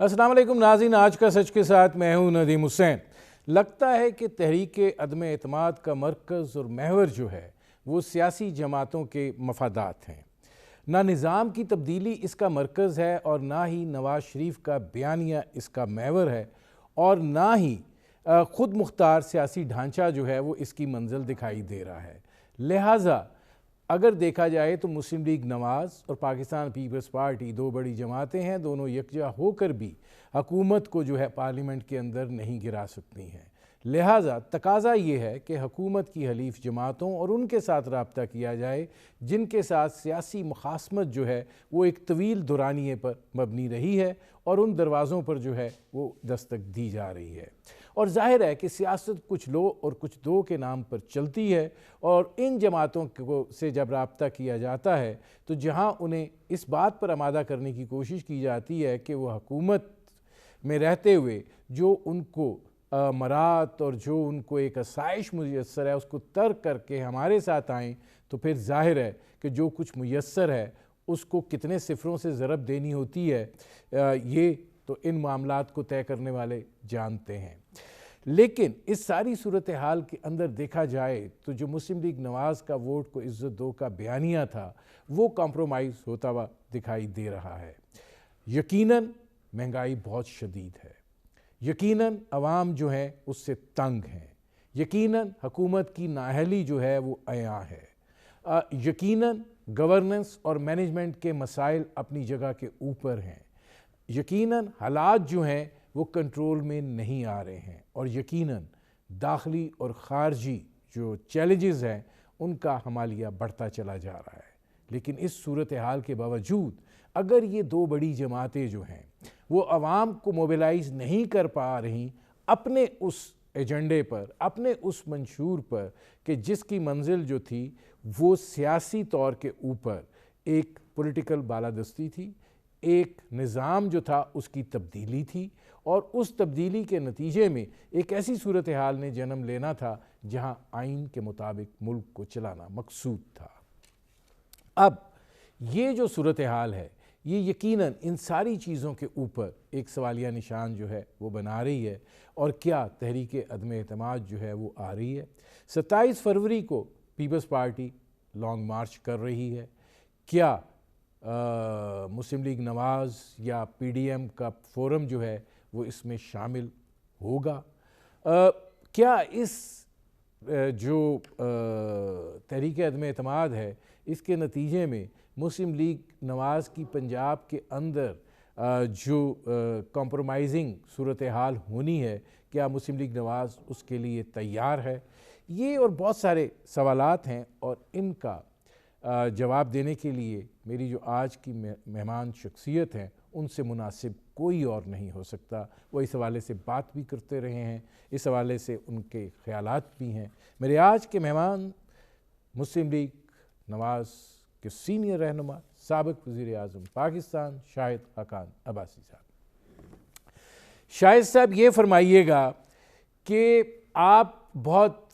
السلام علیکم ناظرین، آج کا سچ کے ساتھ میں ہوں ندیم حسین۔ لگتا ہے کہ تحریک عدم اعتماد کا مرکز اور محور جو ہے وہ سیاسی جماعتوں کے مفادات ہیں۔ نہ نظام کی تبدیلی اس کا مرکز ہے اور نہ ہی نواز شریف کا بیانیہ اس کا محور ہے، اور نہ ہی خود مختار سیاسی ڈھانچہ جو ہے وہ اس کی منزل دکھائی دے رہا ہے۔ لہٰذا اگر دیکھا جائے تو مسلم لیگ نواز اور پاکستان پیپلز پارٹی دو بڑی جماعتیں ہیں، دونوں یکجا ہو کر بھی حکومت کو جو ہے پارلیمنٹ کے اندر نہیں گرا سکتی ہیں۔ لہٰذا تقاضا یہ ہے کہ حکومت کی حلیف جماعتوں اور ان کے ساتھ رابطہ کیا جائے جن کے ساتھ سیاسی مخاصمت جو ہے وہ ایک طویل دورانیے پر مبنی رہی ہے، اور ان دروازوں پر جو ہے وہ دستک دی جا رہی ہے۔ اور ظاہر ہے کہ سیاست کچھ لو اور کچھ دو کے نام پر چلتی ہے، اور ان جماعتوں سے جب رابطہ کیا جاتا ہے تو جہاں انہیں اس بات پر آمادہ کرنے کی کوشش کی جاتی ہے کہ وہ حکومت میں رہتے ہوئے جو ان کو مرات اور جو ان کو ایک آسائش میسر ہے اس کو ترک کر کے ہمارے ساتھ آئیں، تو پھر ظاہر ہے کہ جو کچھ میسر ہے اس کو کتنے صفروں سے ضرب دینی ہوتی ہے، یہ تو ان معاملات کو طے کرنے والے جانتے ہیں۔ لیکن اس ساری صورتحال کے اندر دیکھا جائے تو جو مسلم لیگ نواز کا ووٹ کو عزت دو کا بیانیہ تھا وہ کمپرومائز ہوتا ہوا دکھائی دے رہا ہے۔ یقیناً مہنگائی بہت شدید ہے، یقیناً عوام جو ہے اس سے تنگ ہیں، یقیناً حکومت کی نااہلی جو ہے وہ عیاں ہے، یقیناً گورننس اور مینجمنٹ کے مسائل اپنی جگہ کے اوپر ہیں، یقیناً حالات جو ہیں وہ کنٹرول میں نہیں آ رہے ہیں، اور یقیناً داخلی اور خارجی جو چیلنجز ہیں ان کا ہمالیہ بڑھتا چلا جا رہا ہے۔ لیکن اس صورتحال کے باوجود اگر یہ دو بڑی جماعتیں جو ہیں وہ عوام کو موبیلائز نہیں کر پا رہی اپنے اس ایجنڈے پر، اپنے اس منشور پر کہ جس کی منزل جو تھی وہ سیاسی طور کے اوپر ایک پولیٹیکل بالادستی تھی، ایک نظام جو تھا اس کی تبدیلی تھی، اور اس تبدیلی کے نتیجے میں ایک ایسی صورتحال نے جنم لینا تھا جہاں آئین کے مطابق ملک کو چلانا مقصود تھا۔ اب یہ جو صورتحال ہے یہ یقیناً ان ساری چیزوں کے اوپر ایک سوالیہ نشان جو ہے وہ بنا رہی ہے، اور کیا تحریک عدم اعتماد جو ہے وہ آ رہی ہے۔ 27 فروری کو پیپلز پارٹی لانگ مارچ کر رہی ہے، کیا مسلم لیگ نواز یا پی ڈی ایم کا فورم جو ہے وہ اس میں شامل ہوگا؟ کیا اس جو تحریک عدم اعتماد ہے اس کے نتیجے میں مسلم لیگ نواز کی پنجاب کے اندر جو کمپرومائزنگ صورتحال ہونی ہے، کیا مسلم لیگ نواز اس کے لیے تیار ہے؟ یہ اور بہت سارے سوالات ہیں، اور ان کا جواب دینے کے لیے میری جو آج کی مہمان شخصیت ہیں ان سے مناسب کوئی اور نہیں ہو سکتا۔ وہ اس حوالے سے بات بھی کرتے رہے ہیں، اس حوالے سے ان کے خیالات بھی ہیں۔ میرے آج کے مہمان مسلم لیگ نواز کے سینئر رہنما سابق وزیر اعظم پاکستان شاہد خاقان عباسی صاحب۔ شاہد صاحب یہ فرمائیے گا کہ آپ بہت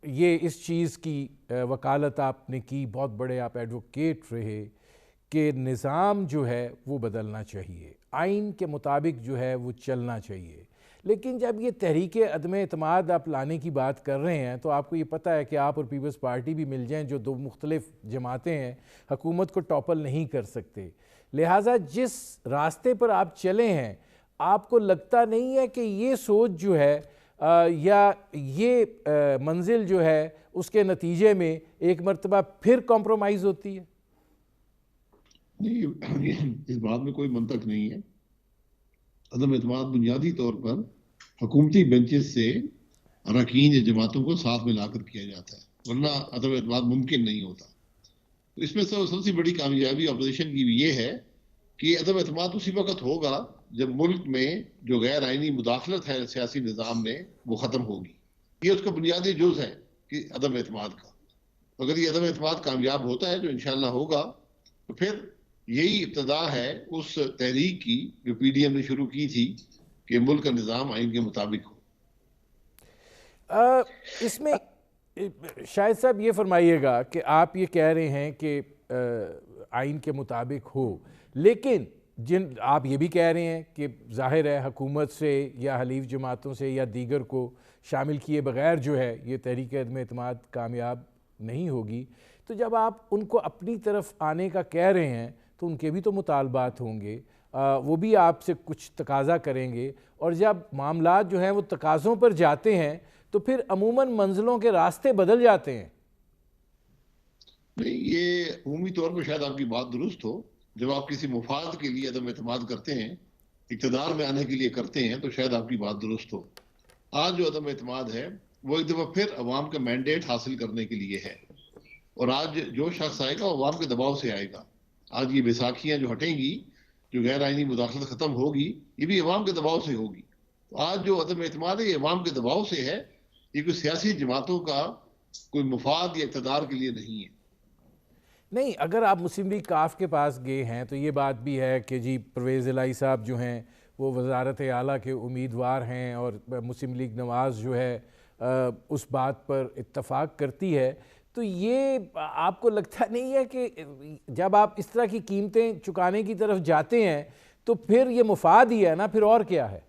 یہ اس چیز کی وکالت آپ نے کی، بہت بڑے آپ ایڈوکیٹ رہے کہ نظام جو ہے وہ بدلنا چاہیے، آئین کے مطابق جو ہے وہ چلنا چاہیے، لیکن جب یہ تحریک عدم اعتماد آپ لانے کی بات کر رہے ہیں تو آپ کو یہ پتہ ہے کہ آپ اور پیپلز پارٹی بھی مل جائیں جو دو مختلف جماعتیں ہیں حکومت کو ٹاپل نہیں کر سکتے۔ لہٰذا جس راستے پر آپ چلے ہیں آپ کو لگتا نہیں ہے کہ یہ سوچ جو ہے یا یہ منزل جو ہے اس کے نتیجے میں ایک مرتبہ پھر کمپرومائز ہوتی ہے؟ نہیں، اس بات میں کوئی منطق نہیں ہے۔ عدم اعتماد بنیادی طور پر حکومتی بینچز سے اراکین یا جماعتوں کو ساتھ ملا کر کیا جاتا ہے، ورنہ عدم اعتماد ممکن نہیں ہوتا۔ تو اس میں سب سے بڑی کامیابی اپوزیشن کی یہ ہے کہ عدم اعتماد اسی وقت ہوگا جب ملک میں جو غیر آئینی مداخلت ہے سیاسی نظام میں وہ ختم ہوگی۔ یہ اس کا بنیادی جز ہے کہ عدم اعتماد کا، اگر یہ عدم اعتماد کامیاب ہوتا ہے جو انشاءاللہ ہوگا تو پھر یہی ابتدا ہے اس تحریک کی جو پی ڈی ایم نے شروع کی تھی کہ ملک کا نظام آئین کے مطابق ہو۔ اس میں شاہد صاحب یہ فرمائیے گا کہ آپ یہ کہہ رہے ہیں کہ آئین کے مطابق ہو، لیکن جن آپ یہ بھی کہہ رہے ہیں کہ ظاہر ہے حکومت سے یا حلیف جماعتوں سے یا دیگر کو شامل کیے بغیر جو ہے یہ تحریک عدم اعتماد کامیاب نہیں ہوگی، تو جب آپ ان کو اپنی طرف آنے کا کہہ رہے ہیں تو ان کے بھی تو مطالبات ہوں گے، وہ بھی آپ سے کچھ تقاضا کریں گے، اور جب معاملات جو ہیں وہ تقاضوں پر جاتے ہیں تو پھر عموماً منزلوں کے راستے بدل جاتے ہیں۔ نہیں، یہ عمومی طور پہ شاید آپ کی بات درست ہو، جب آپ کسی مفاد کے لیے عدم اعتماد کرتے ہیں، اقتدار میں آنے کے لیے کرتے ہیں، تو شاید آپ کی بات درست ہو۔ آج جو عدم اعتماد ہے وہ ایک دفعہ پھر عوام کا مینڈیٹ حاصل کرنے کے لیے ہے، اور آج جو شخص آئے گا وہ عوام کے دباؤ سے آئے گا۔ آج یہ بیساکھیاں جو ہٹیں گی، جو غیر آئینی مداخلت ختم ہوگی، یہ بھی عوام کے دباؤ سے ہوگی۔ تو آج جو عدم اعتماد ہے یہ عوام کے دباؤ سے ہے، یہ کوئی سیاسی جماعتوں کا کوئی مفاد یا اقتدار کے لیے نہیں ہے۔ نہیں، اگر آپ مسلم لیگ کاف کے پاس گئے ہیں تو یہ بات بھی ہے کہ جی پرویز الہی صاحب جو ہیں وہ وزارت اعلیٰ کے امیدوار ہیں، اور مسلم لیگ نواز جو ہے اس بات پر اتفاق کرتی ہے، تو یہ آپ کو لگتا نہیں ہے کہ جب آپ اس طرح کی قیمتیں چکانے کی طرف جاتے ہیں تو پھر یہ مفاد ہی ہے نا، پھر اور کیا ہے؟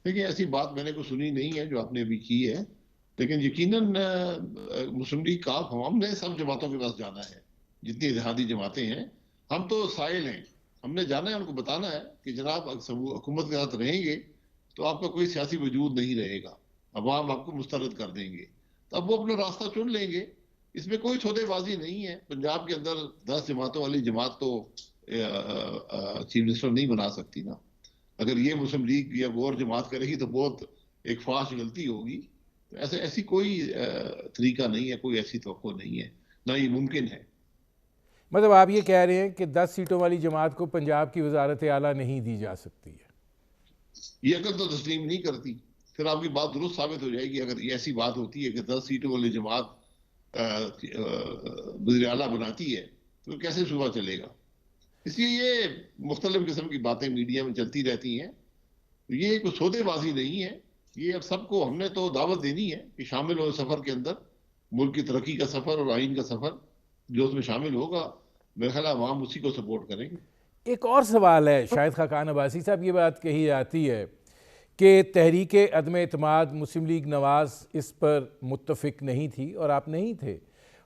دیکھیں، ایسی بات میں نے کوئی سنی نہیں ہے جو آپ نے ابھی کی ہے، لیکن یقیناً مسلم لیگ کاف ہم نے سب جماعتوں کے پاس جانا ہے، جتنی اتحادی جماعتیں ہیں۔ ہم تو سائل ہیں، ہم نے جانا ہے، ان کو بتانا ہے کہ جناب حکومت کے ساتھ رہیں گے تو آپ کا کوئی سیاسی وجود نہیں رہے گا، عوام آپ کو مسترد کر دیں گے، تو اب وہ اپنا راستہ چن لیں گے۔ اس میں کوئی سودے بازی نہیں ہے۔ پنجاب کے اندر 10 جماعتوں والی جماعت تو چیف منسٹر نہیں بنا سکتی نا۔ اگر یہ مسلم لیگ یا اور جماعت کرے گی تو بہت ایک فاش غلطی ہوگی۔ ایسی کوئی طریقہ نہیں ہے، کوئی ایسی توقع نہیں ہے، نہ یہ ممکن ہے۔ مطلب آپ یہ کہہ رہے ہیں کہ 10 سیٹوں والی جماعت کو پنجاب کی وزارت اعلیٰ نہیں دی جا سکتی ہے؟ یہ عقل تو تسلیم نہیں کرتی۔ پھر آپ کی بات درست ثابت ہو جائے گی اگر یہ ایسی بات ہوتی ہے کہ 10 سیٹوں والی جماعت وزیر اعلیٰ بناتی ہے تو کیسے صوبہ چلے گا؟ اس لیے یہ مختلف قسم کی باتیں میڈیا میں چلتی رہتی ہیں، یہ کوئی سودے بازی نہیں ہے۔ یہ اب سب کو ہم نے تو دعوت دینی ہے کہ شامل ہو سفر کے اندر، ملک کی ترقی کا سفر اور آئین کا سفر جو اس میں شامل ہوگا، میرے خیال عوام اسی کو سپورٹ کریں گے۔ ایک اور سوال ہے، شاہد خاقان عباسی صاحب، یہ بات کہی جاتی ہے کہ تحریک عدم اعتماد مسلم لیگ نواز اس پر متفق نہیں تھی اور آپ نہیں تھے،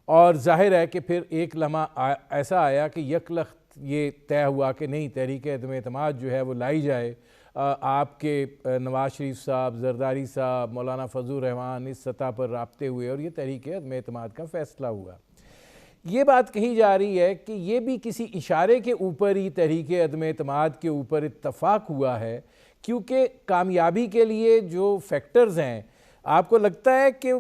اور ظاہر ہے کہ پھر ایک لمحہ ایسا آیا کہ یک لخت یہ طے ہوا کہ نہیں، تحریک عدم اعتماد جو ہے وہ لائی جائے۔ آپ کے نواز شریف صاحب، زرداری صاحب، مولانا فضل الرحمان اس سطح پر رابطے ہوئے اور یہ تحریک عدم اعتماد کا فیصلہ ہوا۔ یہ بات کہی جا رہی ہے کہ یہ بھی کسی اشارے کے اوپر ہی تحریک عدم اعتماد کے اوپر اتفاق ہوا ہے، کیونکہ کامیابی کے لیے جو فیکٹرز ہیں، آپ کو لگتا ہے کہ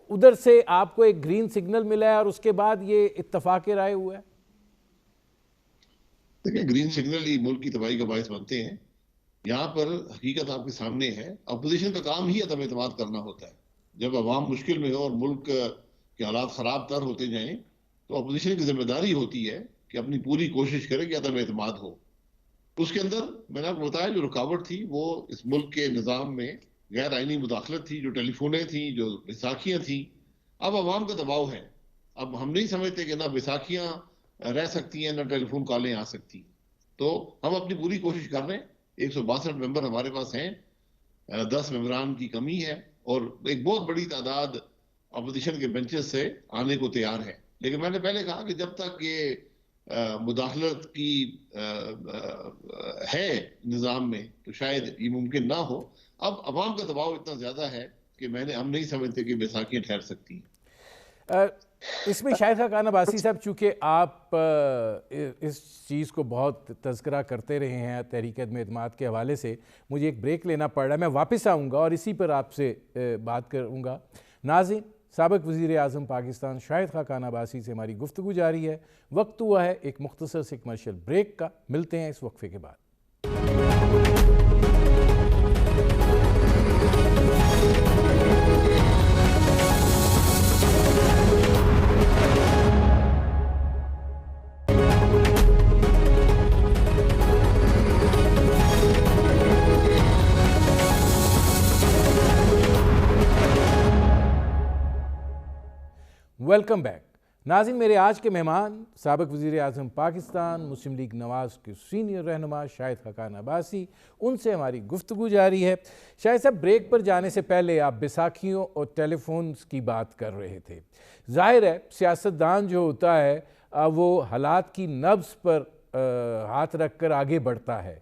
ادھر سے آپ کو ایک گرین سگنل ملا ہے اور اس کے بعد یہ اتفاق رائے ہوا ہے؟ دیکھیں، گرین سگنل ہی ملک کی تباہی کا باعث بنتے ہیں۔ یہاں پر حقیقت آپ کے سامنے ہے، اپوزیشن کا کام ہی عدم اعتماد کرنا ہوتا ہے۔ جب عوام مشکل میں ہو اور ملک کے حالات خراب تر ہوتے جائیں تو اپوزیشن کی ذمہ داری ہوتی ہے کہ اپنی پوری کوشش کرے کہ عدم اعتماد ہو۔ اس کے اندر میں نے آپ کو بتایا جو رکاوٹ تھی وہ اس ملک کے نظام میں غیر آئینی مداخلت تھی، جو ٹیلی فونیں تھیں، جو بیساکھیاں تھیں۔ اب عوام کا دباؤ ہے، اب ہم نہیں سمجھتے کہ نہ بیساکھیاں رہ سکتی ہیں نہ ٹیلی فون کالیں آ سکتی، تو ہم اپنی پوری کوشش کر رہے ہیں۔ 162 ممبر ہمارے پاس ہیں، 10 ممبران کی کمی ہے، اور ایک بہت بڑی تعداد اپوزیشن کے بینچز سے آنے کو تیار ہے۔ لیکن میں نے پہلے کہا کہ جب تک یہ مداخلت کی ہے نظام میں تو شاید یہ ممکن نہ ہو۔ اب عوام کا دباؤ اتنا زیادہ ہے کہ ہم نہیں سمجھتے کہ بیساکھیاں ٹھہر سکتی ہیں۔ اس میں شاہد خاقان عباسی صاحب، چونکہ آپ اس چیز کو بہت تذکرہ کرتے رہے ہیں تحریک عدم اعتماد کے حوالے سے، مجھے ایک بریک لینا پڑ رہا ہے، میں واپس آؤں گا اور اسی پر آپ سے بات کروں گا۔ ناظرین، سابق وزیر اعظم پاکستان شاہد خاقان عباسی سے ہماری گفتگو جاری ہے۔ وقت ہوا ہے ایک مختصر سے کمرشل بریک کا، ملتے ہیں اس وقفے کے بعد۔ Welcome back. ناظرین، میرے آج کے مہمان سابق وزیر اعظم پاکستان، مسلم لیگ نواز کے سینئر رہنما شاہد خاقان عباسی، ان سے ہماری گفتگو جاری ہے۔ شاہد صاحب، بریک پر جانے سے پہلے آپ بیساکھیوں اور ٹیلی فونز کی بات کر رہے تھے۔ ظاہر ہے سیاستدان جو ہوتا ہے وہ حالات کی نبض پر ہاتھ رکھ کر آگے بڑھتا ہے،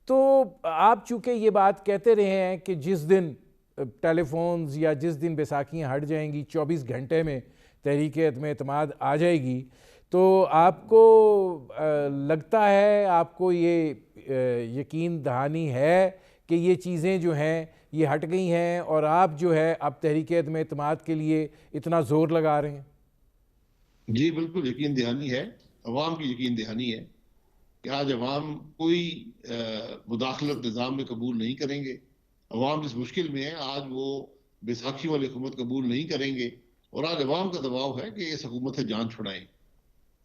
تو آپ چونکہ یہ بات کہتے رہے ہیں کہ جس دن ٹیلی فونز یا جس دن بیساکھیاں ہٹ جائیں گی 24 گھنٹے میں تحریک عدم اعتماد آ جائے گی، تو آپ کو لگتا ہے، آپ کو یہ یقین دہانی ہے کہ یہ چیزیں جو ہیں یہ ہٹ گئی ہیں اور آپ جو ہے اب تحریک عدم اعتماد کے لیے اتنا زور لگا رہے ہیں؟ جی بالکل یقین دہانی ہے، عوام کی یقین دہانی ہے کہ آج عوام کوئی مداخلت نظام میں قبول نہیں کریں گے۔ عوام جس مشکل میں ہے آج وہ بیساکھی والی حکومت قبول نہیں کریں گے، اور آج عوام کا دباؤ ہے کہ اس حکومت سے جان چھڑائیں۔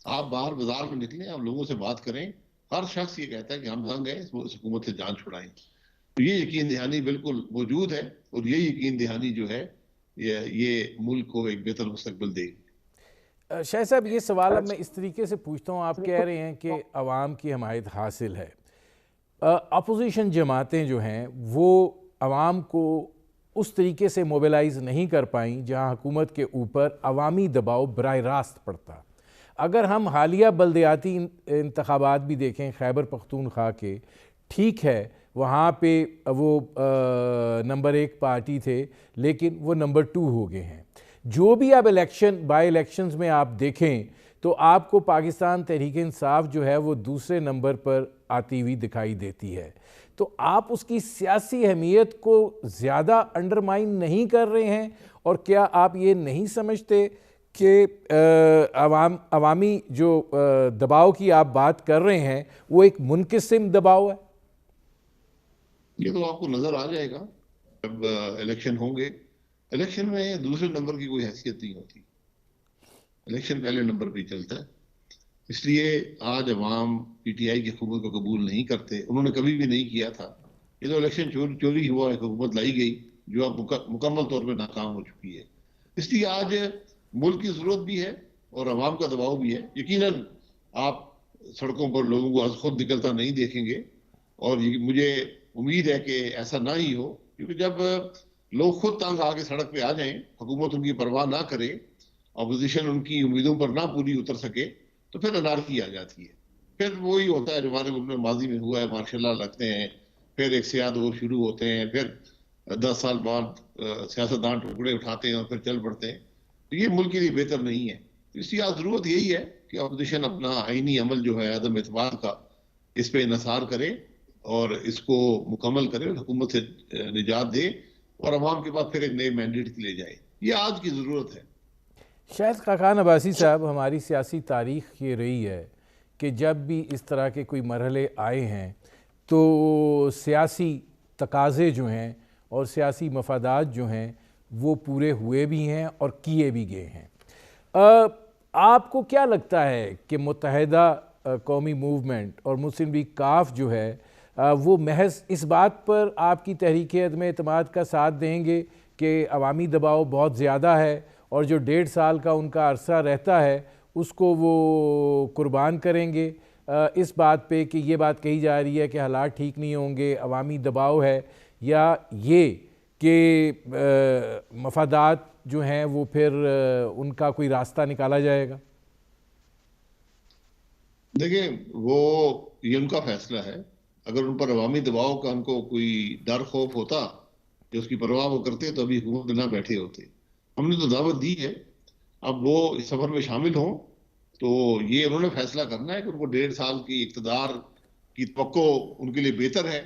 آپ باہر بازار میں نکلیں، آپ لوگوں سے بات کریں، ہر شخص یہ کہتا ہے کہ ہم دنگ ہیں اس حکومت سے جان چھڑائیں۔ تو یہ یقین دہانی بالکل موجود ہے، اور یہ یقین دہانی جو ہے یہ ملک کو ایک بہتر مستقبل دے گی۔ شاہد صاحب، یہ سوال اب میں اس طریقے سے پوچھتا ہوں، آپ کہہ رہے ہیں کہ عوام کی حمایت حاصل ہے، اپوزیشن جماعتیں جو ہیں وہ عوام کو اس طریقے سے موبیلائز نہیں کر پائیں جہاں حکومت کے اوپر عوامی دباؤ براہ راست پڑتا۔ اگر ہم حالیہ بلدیاتی انتخابات بھی دیکھیں خیبر پختونخوا کے، ٹھیک ہے وہاں پہ وہ نمبر 1 پارٹی تھے لیکن وہ نمبر 2 ہو گئے ہیں۔ جو بھی اب بائی الیکشنز میں آپ دیکھیں تو آپ کو پاکستان تحریک انصاف جو ہے وہ دوسرے نمبر پر آتی ہوئی دکھائی دیتی ہے، تو آپ اس کی سیاسی اہمیت کو زیادہ انڈرمائن نہیں کر رہے ہیں؟ اور کیا آپ یہ نہیں سمجھتے کہ عوامی جو دباؤ کی آپ بات کر رہے ہیں وہ ایک منقسم دباؤ ہے؟ یہ تو آپ کو نظر آ جائے گا جب الیکشن ہوں گے۔ الیکشن میں دوسرے نمبر کی کوئی حیثیت نہیں ہوتی، الیکشن پہلے نمبر پہ ہی چلتا ہے۔ اس لیے آج عوام پی ٹی آئی کی حکومت کو قبول نہیں کرتے، انہوں نے کبھی بھی نہیں کیا تھا۔ یہ تو الیکشن چوری ہوا، ایک حکومت لائی گئی جو اب مکمل طور پہ ناکام ہو چکی ہے۔ اس لیے آج ملک کی ضرورت بھی ہے اور عوام کا دباؤ بھی ہے۔ یقیناً آپ سڑکوں پر لوگوں کو از خود نکلتا نہیں دیکھیں گے، اور مجھے امید ہے کہ ایسا نہ ہی ہو، کیونکہ جب لوگ خود تنگ آ کے سڑک پہ آ جائیں، حکومت ان کی پرواہ نہ کرے، اپوزیشن ان کی امیدوں پر نہ پوری اتر سکے، تو پھر انارکی آ جاتی ہے۔ پھر وہی ہوتا ہے جو ہمارے ملک میں ماضی میں ہوا ہے، مارشاء اللہ لگتے ہیں، پھر ایک سیاہ دور شروع ہوتے ہیں، پھر 10 سال بعد سیاستدان ٹکڑے اٹھاتے ہیں اور پھر چل پڑتے ہیں۔ تو یہ ملک کے لیے بہتر نہیں ہے۔ اس کی ضرورت یہی ہے کہ اپوزیشن اپنا آئینی عمل جو ہے عدم اعتماد کا، اس پہ انحصار کرے اور اس کو مکمل کرے، حکومت سے نجات دے اور عوام کے بعد پھر ایک نئے مینڈیٹ لے جائے۔ یہ آج کی ضرورت ہے۔ شاہد خاقان عباسی صاحب، ہماری سیاسی تاریخ یہ رہی ہے کہ جب بھی اس طرح کے کوئی مرحلے آئے ہیں تو سیاسی تقاضے جو ہیں اور سیاسی مفادات جو ہیں وہ پورے ہوئے بھی ہیں اور کیے بھی گئے ہیں۔ آپ کو کیا لگتا ہے کہ متحدہ قومی موومنٹ اور مسلم لیگ کاف جو ہے وہ محض اس بات پر آپ کی تحریک عدم اعتماد کا ساتھ دیں گے کہ عوامی دباؤ بہت زیادہ ہے اور جو 1.5 سال کا ان کا عرصہ رہتا ہے اس کو وہ قربان کریں گے اس بات پہ کہ یہ بات کہی جا رہی ہے کہ حالات ٹھیک نہیں ہوں گے، عوامی دباؤ ہے، یا یہ کہ مفادات جو ہیں وہ پھر ان کا کوئی راستہ نکالا جائے گا؟ دیکھیں، یہ ان کا فیصلہ ہے۔ اگر ان پر عوامی دباؤ کا ان کو کوئی ڈر خوف ہوتا کہ اس کی پرواہ وہ کرتے تو ابھی حکومت نہ بیٹھے ہوتے۔ ہم نے تو دعوت دی ہے، اب وہ اس سفر میں شامل ہوں تو یہ انہوں نے فیصلہ کرنا ہے کہ ان کو 1.5 سال کی اقتدار کی توقع ان کے لیے بہتر ہے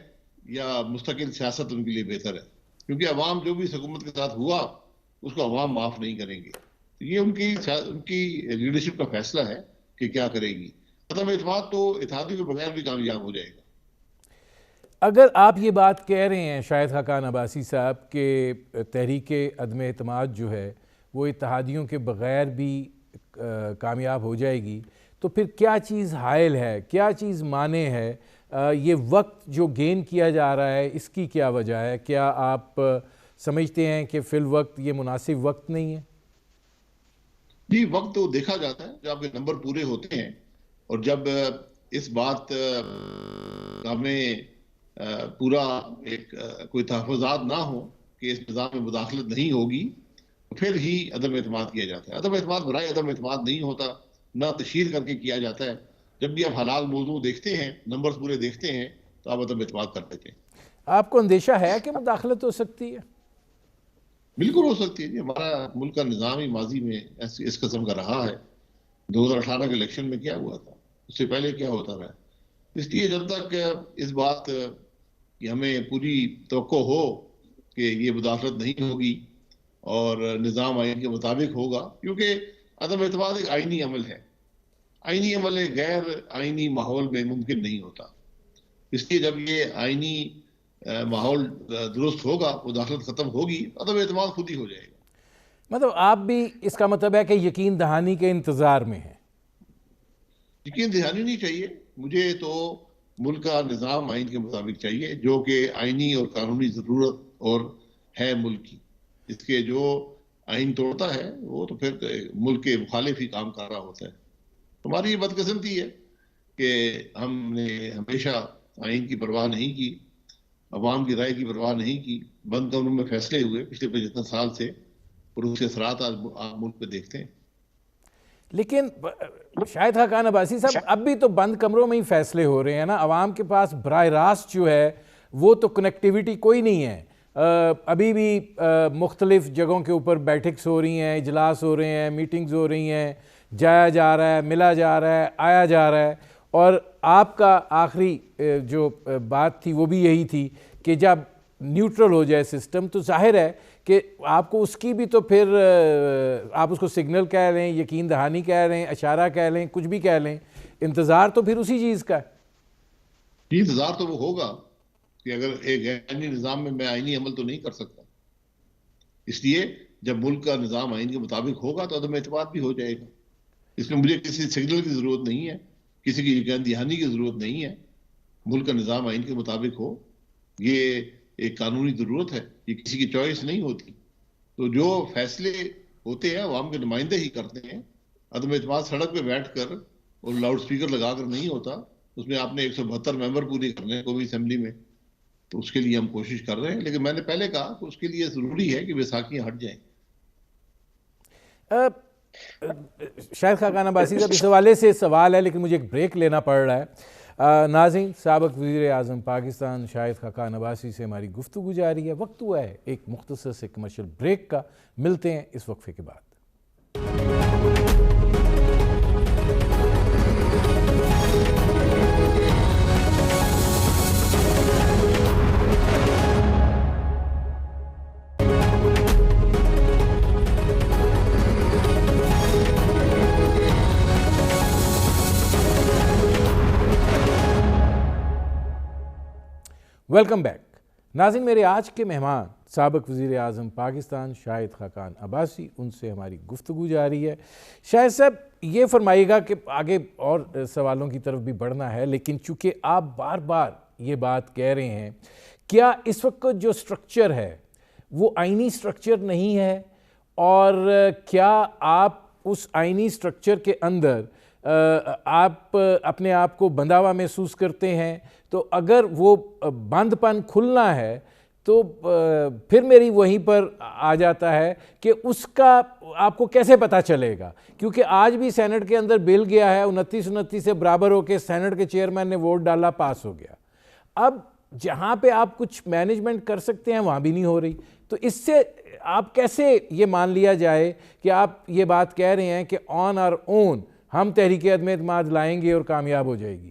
یا مستقل سیاست ان کے لیے بہتر ہے، کیونکہ عوام جو بھی اس حکومت کے ساتھ ہوا اس کو عوام معاف نہیں کریں گے۔ یہ ان کی لیڈرشپ کا فیصلہ ہے کہ کیا کرے گی۔ عدم اعتماد تو اتحادیوں کے بغیر بھی کامیاب ہو جائے گا۔ اگر آپ یہ بات کہہ رہے ہیں شاہد خاقان عباسی صاحب کہ تحریک عدم اعتماد جو ہے وہ اتحادیوں کے بغیر بھی کامیاب ہو جائے گی، تو پھر کیا چیز حائل ہے، کیا چیز مانے ہے؟ یہ وقت جو گین کیا جا رہا ہے اس کی کیا وجہ ہے؟ کیا آپ سمجھتے ہیں کہ فی الوقت یہ مناسب وقت نہیں ہے؟ جی وقت تو دیکھا جاتا ہے جب آپ کے نمبر پورے ہوتے ہیں، اور جب اس بات کا ہمیں پورا ایک کوئی تحفظات نہ ہو کہ اس نظام میں مداخلت نہیں ہوگی، پھر ہی عدم اعتماد کیا جاتا ہے. عدم اعتماد برائے عدم اعتماد نہیں ہوتا، نہ تشہیر کر کے کیا جاتا ہے. جب بھی آپ حلال موضوع دیکھتے ہیں، نمبرز پورے دیکھتے ہیں، تو آپ عدم اعتماد کر دیتے ہیں. آپ کو اندیشہ ہے کہ مداخلت ہو سکتی ہے؟ بالکل ہو سکتی ہے جی. ہمارا ملک کا نظام ہی ماضی میں اس قسم کا رہا ہے. 2018 کے الیکشن میں کیا ہوا تھا، اس سے پہلے کیا ہوتا رہا. اس لیے جب تک اس بات کی ہمیں پوری توقع ہو کہ یہ مداخلت نہیں ہوگی اور نظام آئین کے مطابق ہوگا، کیونکہ عدم اعتماد ایک آئینی عمل ہے. آئینی عمل ایک غیر آئینی ماحول میں ممکن نہیں ہوتا. اس لیے جب یہ آئینی ماحول درست ہوگا، مداخلت ختم ہوگی، عدم اعتماد خود ہی ہو جائے گا. مطلب آپ بھی اس کا مطلب ہے کہ یقین دہانی کے انتظار میں ہیں؟ یقین دہانی نہیں چاہیے مجھے تو. ملک کا نظام آئین کے مطابق چاہیے، جو کہ آئینی اور قانونی ضرورت اور ہے ملک کی. اس کے جو آئین توڑتا ہے وہ تو پھر ملک کے مخالف ہی کام کر رہا ہوتا ہے. ہماری یہ بدقسمتی ہے کہ ہم نے ہمیشہ آئین کی پرواہ نہیں کی، عوام کی رائے کی پرواہ نہیں کی. بند کمروں میں فیصلے ہوئے پچھلے 75 سال سے، اور اس کے اثرات آج آپ ملک پہ دیکھتے ہیں. لیکن شاہد خاقان عباسی صاحب، اب بھی تو بند کمروں میں ہی فیصلے ہو رہے ہیں نا. عوام کے پاس براہ راست جو ہے وہ تو کنیکٹیویٹی کوئی نہیں ہے. ابھی بھی مختلف جگہوں کے اوپر بیٹھکس ہو رہی ہیں، اجلاس ہو رہے ہیں، میٹنگز ہو رہی ہیں، جایا جا رہا ہے، ملا جا رہا ہے، آیا جا رہا ہے. اور آپ کا آخری جو بات تھی وہ بھی یہی تھی کہ جب نیوٹرل ہو جائے سسٹم تو ظاہر ہے کہ آپ کو اس کی بھی تو پھر آپ اس کو سگنل کہہ لیں، یقین دہانی کہہ لیں، اشارہ کہہ لیں، کچھ بھی کہہ لیں، انتظار تو پھر اسی چیز کا ہے. یہ انتظار تو وہ ہوگا کہ اگر ایک آئینی نظام میں آئینی عمل تو نہیں کر سکتا. اس لیے جب ملک کا نظام آئین کے مطابق ہوگا تو عدم اعتماد بھی ہو جائے گا. اس میں مجھے کسی سگنل کی ضرورت نہیں ہے، کسی کی یقین دہانی کی ضرورت نہیں ہے. ملک کا نظام آئین کے مطابق ہو، یہ ایک قانونی ضرورت ہے، یہ کسی کی چوائس نہیں ہوتی. تو جو فیصلے ہوتے ہیں عوام کے نمائندے ہی کرتے ہیں. عدم اعتماد سڑک پہ بیٹھ کر اور لاؤڈ سپیکر لگا کر نہیں ہوتا. اس میں آپ نے 172 ممبر پوری کرنے ہیں قومی اسمبلی میں، تو اس کے لیے ہم کوشش کر رہے ہیں. لیکن میں نے پہلے کہا کہ اس کے لیے ضروری ہے کہ بیساکھیاں ہٹ جائیں. شاہد خاقان عباسی صاحب، اس حوالے سے سوال ہے لیکن مجھے ایک بریک لینا پڑ رہا ہے. ناظرین، سابق وزیر اعظم پاکستان شاہد خاقان عباسی سے ہماری گفتگو جاری ہے. وقت ہوا ہے ایک مختصر سے کمرشل بریک کا. ملتے ہیں اس وقفے کے بعد. Welcome back. ناظرین، میرے آج کے مہمان سابق وزیر اعظم پاکستان شاہد خاقان عباسی، ان سے ہماری گفتگو جاری ہے. شاہد صاحب، یہ فرمائیے گا کہ آگے اور سوالوں کی طرف بھی بڑھنا ہے، لیکن چونکہ آپ بار بار یہ بات کہہ رہے ہیں، کیا اس وقت جو سٹرکچر ہے وہ آئینی سٹرکچر نہیں ہے؟ اور کیا آپ اس آئینی سٹرکچر کے اندر آپ اپنے آپ کو بندھا ہوا محسوس کرتے ہیں؟ تو اگر وہ بند پن کھلنا ہے تو پھر میری وہیں پر آ جاتا ہے کہ اس کا آپ کو کیسے پتہ چلے گا؟ کیونکہ آج بھی سینٹ کے اندر بل گیا ہے، 29 سے برابر ہو کے سینٹ کے چیئرمین نے ووٹ ڈالا، پاس ہو گیا. اب جہاں پہ آپ کچھ مینجمنٹ کر سکتے ہیں وہاں بھی نہیں ہو رہی. تو اس سے آپ کیسے یہ مان لیا جائے کہ آپ یہ بات کہہ رہے ہیں کہ آن اور اون ہم تحریک عدم اعتماد لائیں گے اور کامیاب ہو جائے گی؟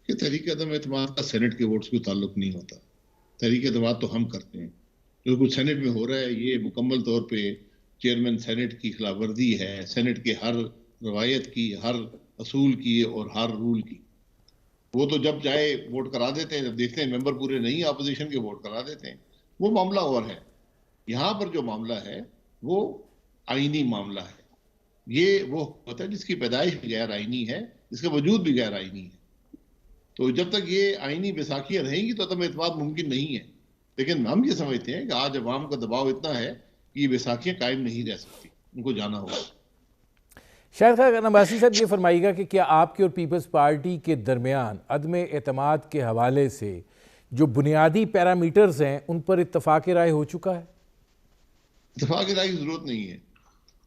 کہ تحریک عدم اعتماد کا سینٹ کے ووٹس کو تعلق نہیں ہوتا. تحریک اعتماد تو ہم کرتے ہیں. جو کچھ سینٹ میں ہو رہا ہے یہ مکمل طور پہ چیئرمین سینٹ کی خلاف ورزی ہے، سینٹ کے ہر روایت کی، ہر اصول کی اور ہر رول کی. وہ تو جب چاہے ووٹ کرا دیتے ہیں، جب دیکھتے ہیں ممبر پورے نہیں اپوزیشن کے ووٹ کرا دیتے ہیں. وہ معاملہ اور ہے. یہاں پر جو معاملہ ہے وہ آئینی معاملہ ہے. یہ وہ ہوتا ہے جس کی پیدائش بھی غیر آئینی ہے، جس کا وجود بھی غیر آئینی ہے. تو جب تک یہ آئینی بیساکھیاں رہیں گی تو عدم اعتماد ممکن نہیں ہے. لیکن ہم یہ سمجھتے ہیں کہ آج عوام کا دباؤ اتنا ہے کہ یہ بیساکھیاں قائم نہیں رہ سکتی، ان کو جانا ہوگا. شاہد خاقان عباسی صاحب یہ فرمائیے گا کہ کیا آپ کے اور پیپلز پارٹی کے درمیان عدم اعتماد کے حوالے سے جو بنیادی پیرامیٹرز ہیں ان پر اتفاق رائے ہو چکا ہے؟ اتفاق رائے کی ضرورت نہیں ہے.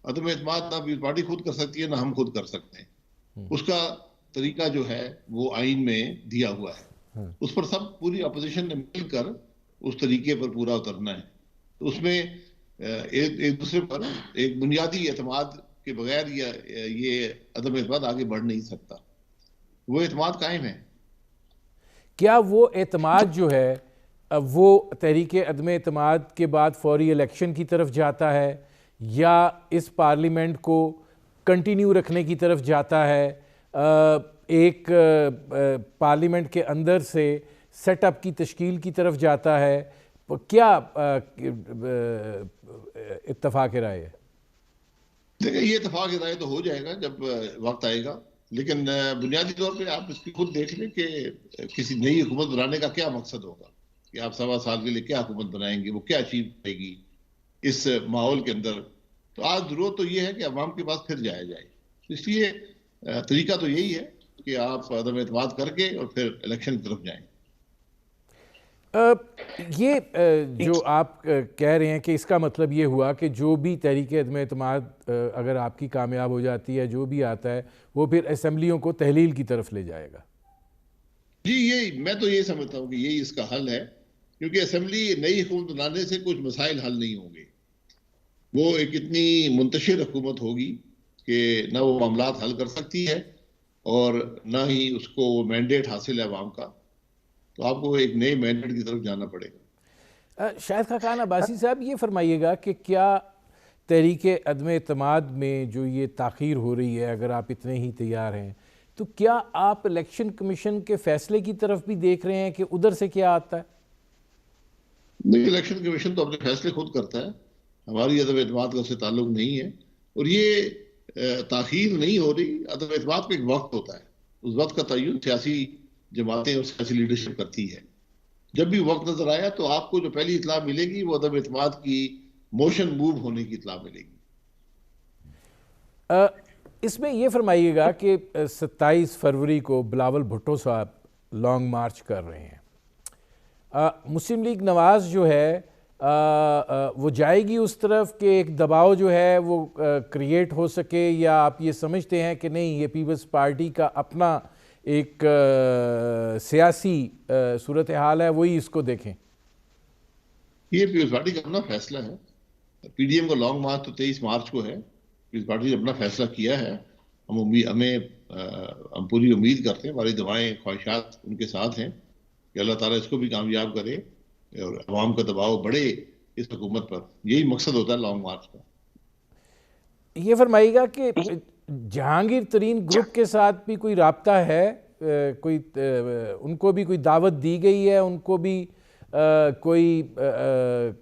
عدم اعتماد نہ پیپلز پارٹی خود کر سکتی ہے نہ ہم خود کر سکتے ہیں. اس کا طریقہ جو ہے وہ آئین میں دیا ہوا ہے. اس پر سب پوری اپوزیشن نے مل کر اس طریقے پر پورا اترنا ہے. تو اس میں ایک دوسرے پر ایک بنیادی اعتماد کے بغیر یہ عدم اعتماد آگے بڑھ نہیں سکتا. وہ اعتماد قائم ہے. کیا وہ اعتماد جو ہے وہ تحریک عدم اعتماد کے بعد فوری الیکشن کی طرف جاتا ہے یا اس پارلیمنٹ کو کنٹینیو رکھنے کی طرف جاتا ہے، ایک پارلیمنٹ کے اندر سے سیٹ اپ کی تشکیل کی طرف جاتا ہے؟ کیا اتفاق رائے ہے؟ دیکھیں یہ اتفاق رائے تو ہو جائے گا جب وقت آئے گا، لیکن بنیادی طور پہ آپ اس کی خود دیکھ لیں کہ کسی نئی حکومت بنانے کا کیا مقصد ہوگا کہ آپ 1.25 سال کے لیے کیا حکومت بنائیں گے، وہ کیا اچیو کرے گی اس ماحول کے اندر. تو آج ضرورت تو یہ ہے کہ عوام کے پاس پھر جایا جائے. اس لیے طریقہ تو یہی ہے کہ آپ عدم اعتماد کر کے اور پھر الیکشن کی طرف جائیں. یہ جو آپ کہہ رہے ہیں کہ اس کا مطلب یہ ہوا کہ جو بھی تحریک عدم اعتماد اگر آپ کی کامیاب ہو جاتی ہے، جو بھی آتا ہے وہ پھر اسمبلیوں کو تحلیل کی طرف لے جائے گا. جی میں تو یہ سمجھتا ہوں کہ یہی اس کا حل ہے، کیونکہ اسمبلی نئی حکومت بنانے سے کچھ مسائل حل نہیں ہوں گے. وہ ایک اتنی منتشر حکومت ہوگی کہ نہ وہ معاملات حل کر سکتی ہے اور نہ ہی اس کو وہ مینڈیٹ حاصل ہے عوام کا. تو آپ کو ایک نئے مینڈیٹ کی طرف جانا پڑے گا. شاہد خاقان عباسی صاحب یہ فرمائیے گا کہ کیا تحریک عدم اعتماد میں جو یہ تاخیر ہو رہی ہے، اگر آپ اتنے ہی تیار ہیں تو کیا آپ الیکشن کمیشن کے فیصلے کی طرف بھی دیکھ رہے ہیں کہ ادھر سے کیا آتا ہے؟ نہیں، الیکشن کمیشن تو اپنے فیصلے خود کرتا ہے. ہماری عدم اعتماد کا اس سے تعلق نہیں ہے. اور یہ تاخیر نہیں ہو رہی. عدم اعتماد کا ایک وقت ہوتا ہے، اس وقت کا تعین سیاسی جماعتیں اور سیاسی لیڈرشپ کرتی ہے. جب بھی وقت نظر آیا تو آپ کو جو پہلی اطلاع ملے گی وہ عدم اعتماد کی موشن موو ہونے کی اطلاع ملے گی. اس میں یہ فرمائیے گا کہ 27 فروری کو بلاول بھٹو صاحب لانگ مارچ کر رہے ہیں. مسلم لیگ نواز جو ہے وہ جائے گی اس طرف کہ ایک دباؤ جو ہے وہ کریٹ ہو سکے، یا آپ یہ سمجھتے ہیں کہ نہیں، یہ پیپلز پارٹی کا اپنا ایک سیاسی صورتحال ہے، وہی اس کو دیکھیں؟ یہ پیپلز پارٹی کا اپنا فیصلہ ہے. پی ڈی ایم کا لانگ مارچ تو 23 مارچ کو ہے. پیپلز پارٹی نے اپنا فیصلہ کیا ہے. ہم پوری امید کرتے ہیں، ہماری دعائیں خواہشات ان کے ساتھ ہیں کہ اللہ تعالیٰ اس کو بھی کامیاب کرے اور عوام کا دباؤ بڑھے اس حکومت پر. یہی مقصد ہوتا ہے لانگ مارچ کا. یہ فرمائیے گا کہ جہانگیر ترین گروپ کے ساتھ بھی کوئی رابطہ ہے؟ کوئی ان کو بھی کوئی دعوت دی گئی ہے؟ ان کو بھی کوئی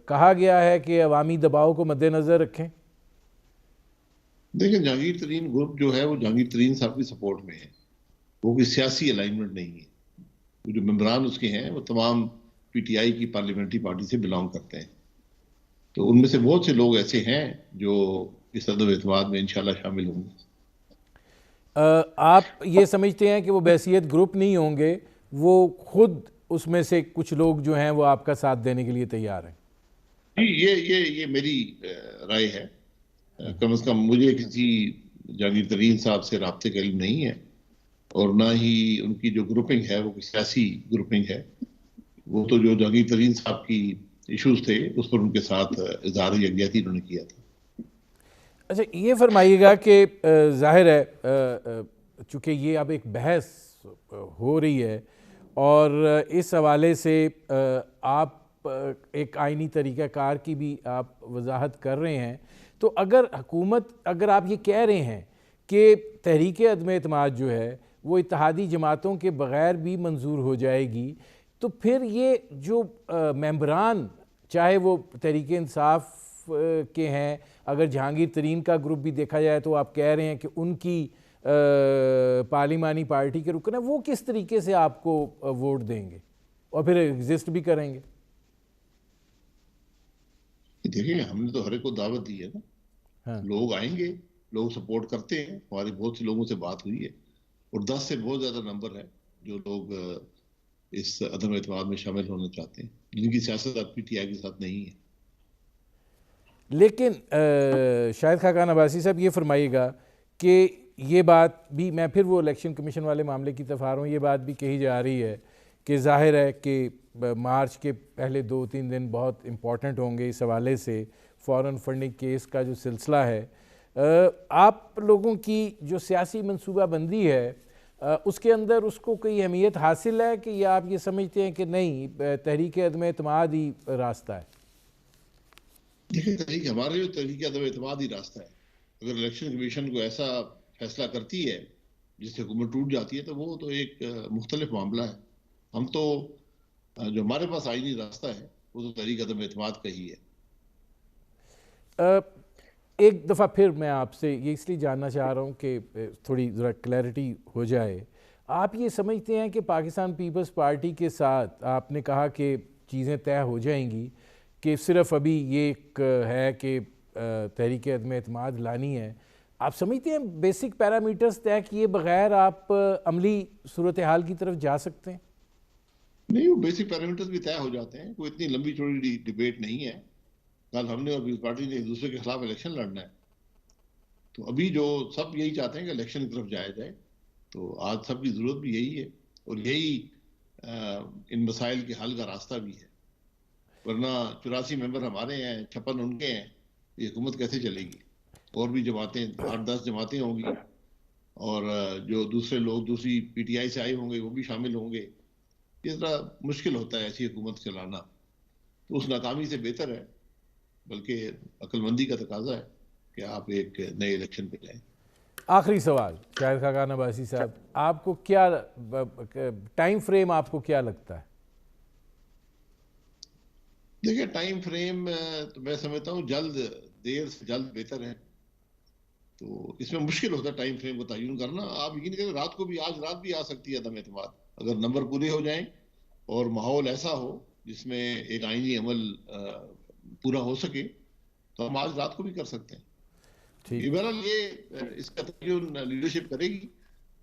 کہا گیا ہے کہ عوامی دباؤ کو مد نظر رکھیں؟ دیکھیں، جہانگیر ترین گروپ جو ہے وہ جہانگیر ترین صاحب کی سپورٹ میں ہے. وہ کوئی سیاسی الائنمنٹ نہیں ہے. جو ممبران اس کے ہیں وہ تمام پی ٹی آئی کی پارلیمنٹری پارٹی سے بلانگ کرتے ہیں. تو ان میں سے بہت سے لوگ ایسے ہیں جو اس عدم اعتماد میں انشاءاللہ شامل ہوں گے. آپ یہ سمجھتے ہیں کہ وہ بحیثیت گروپ نہیں ہوں گے، وہ خود اس میں سے کچھ لوگ جو ہیں وہ آپ کا ساتھ دینے کے لیے تیار ہیں؟ یہ میری رائے ہے. کم از کم مجھے کسی جہانگیر ترین صاحب سے رابطے کا علم نہیں ہے، اور نہ ہی ان کی جو گروپنگ ہے وہ سیاسی گروپنگ ہے. وہ تو جو جہانگیر ترین صاحب کی ایشوز تھے اس پر ان کے ساتھ اظہار یکجہتی انہوں نے کیا تھا. اچھا، یہ فرمائیے گا کہ ظاہر ہے چونکہ یہ اب ایک بحث ہو رہی ہے اور اس حوالے سے آپ ایک آئینی طریقہ کار کی بھی آپ وضاحت کر رہے ہیں، تو اگر آپ یہ کہہ رہے ہیں کہ تحریک عدم اعتماد جو ہے وہ اتحادی جماعتوں کے بغیر بھی منظور ہو جائے گی، تو پھر یہ جو ممبران چاہے وہ تحریک انصاف کے ہیں، اگر جہانگیر ترین کا گروپ بھی دیکھا جائے تو آپ کہہ رہے ہیں کہ ان کی پارلیمانی پارٹی کے رکن ہیں، وہ کس طریقے سے آپ کو ووٹ دیں گے اور پھر ایگزسٹ بھی کریں گے؟ دیکھیں، ہم نے تو ہر ایک کو دعوت دی ہے نا. لوگ آئیں گے لوگ سپورٹ کرتے ہیں. ہماری بہت سے لوگوں سے بات ہوئی ہے اور 10 سے بہت زیادہ نمبر ہے جو لوگ اس عدم اعتماد میں شامل ہونا چاہتے ہیں, جن کی سیاست اب پی ٹی آئی کے ساتھ نہیں ہے. لیکن شاہد خاقان عباسی صاحب یہ فرمائیے گا کہ یہ بات بھی, میں پھر وہ الیکشن کمیشن والے معاملے کی طرف آ رہا ہوں, یہ بات بھی کہی جا رہی ہے کہ ظاہر ہے کہ مارچ کے پہلے 2-3 دن بہت امپورٹنٹ ہوں گے اس حوالے سے, فورن فنڈنگ کیس کا جو سلسلہ ہے. آپ لوگوں کی جو سیاسی منصوبہ بندی ہے اس کے اندر اس کو کوئی اہمیت حاصل ہے کہ یا آپ یہ سمجھتے ہیں کہ نہیں تحریک عدم اعتماد ہی راستہ ہے؟ دیکھیں ہمارے جو تحریک عدم اعتماد ہی راستہ ہے. اگر الیکشن کمیشن کو ایسا فیصلہ کرتی ہے جس سے حکومت ٹوٹ جاتی ہے تو وہ تو ایک مختلف معاملہ ہے. ہم تو جو ہمارے پاس آئینی راستہ ہے وہ تو تحریک عدم اعتماد کا ہی ہے. ایک دفعہ پھر میں آپ سے یہ اس لیے جاننا چاہ رہا ہوں کہ تھوڑی ذرا کلیئرٹی ہو جائے. آپ یہ سمجھتے ہیں کہ پاکستان پیپلز پارٹی کے ساتھ آپ نے کہا کہ چیزیں طے ہو جائیں گی, کہ صرف ابھی یہ ایک ہے کہ تحریک عدم اعتماد لانی ہے, آپ سمجھتے ہیں بیسک پیرامیٹرز طے کیے بغیر آپ عملی صورتحال کی طرف جا سکتے ہیں؟ نہیں, وہ بیسک پیرامیٹرز بھی طے ہو جاتے ہیں, کوئی اتنی لمبی چوڑی ڈیبیٹ نہیں ہے. کل ہم نے اور پیپلز پارٹی نے ایک دوسرے کے خلاف الیکشن لڑنا ہے, تو ابھی جو سب یہی چاہتے ہیں کہ الیکشن کی طرف جایا جائے, تو آج سب کی ضرورت بھی یہی ہے اور یہی ان مسائل کے حل کا راستہ بھی ہے. ورنہ 84 ممبر ہمارے ہیں, 56 ان کے ہیں, یہ حکومت کیسے چلے گی؟ اور بھی جماعتیں 8-10 جماعتیں ہوں گی اور جو دوسرے لوگ دوسری پی ٹی آئی سے آئے ہوں گے وہ بھی شامل ہوں گے. اس طرح مشکل ہوتا ہے ایسی حکومت چلانا. تو اس ناکامی سے بہتر ہے, بلکہ عقل مندی کا تقاضا ہے کہ آپ ایک نئے الیکشن پہ جائیں. آخری سوال شاہد خاقان عباسی صاحب, آپ کو کیا ٹائم فریم آپ کو کیا لگتا ہے؟ دیکھیں ٹائم فریم تو میں سمجھتا ہوں جلد, دیر سے جلد بہتر ہے. تو اس میں مشکل ہوتا ہے ٹائم فریم کو تعین کرنا. آپ یقین کریں آج رات بھی آ سکتی ہے عدم اعتماد, اگر نمبر پورے ہو جائیں اور ماحول ایسا ہو جس میں ایک آئینی عمل پورا ہو سکے تو ہم آج رات کو بھی کر سکتے ہیں. بہرحال یہ اس کا تعین لیڈرشپ کرے گی,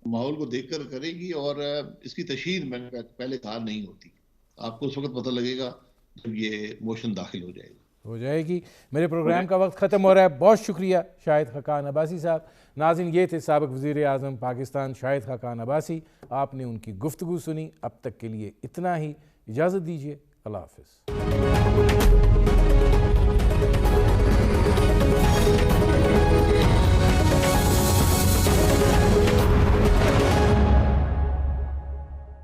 ماحول کو دیکھ کر کرے گی, اور اس کی تشہیر میں نے پہلے کہا نہیں ہوتی. آپ کو اس وقت پتہ لگے گا جب یہ موشن داخل ہو جائے گی. میرے پروگرام کا وقت ختم ہو رہا ہے. بہت شکریہ شاہد خاقان عباسی صاحب. ناظرین, یہ تھے سابق وزیر اعظم پاکستان شاہد خاقان عباسی. آپ نے ان کی گفتگو سنی. اب تک کے لیے اتنا ہی, اجازت دیجیے. اللہ حافظ.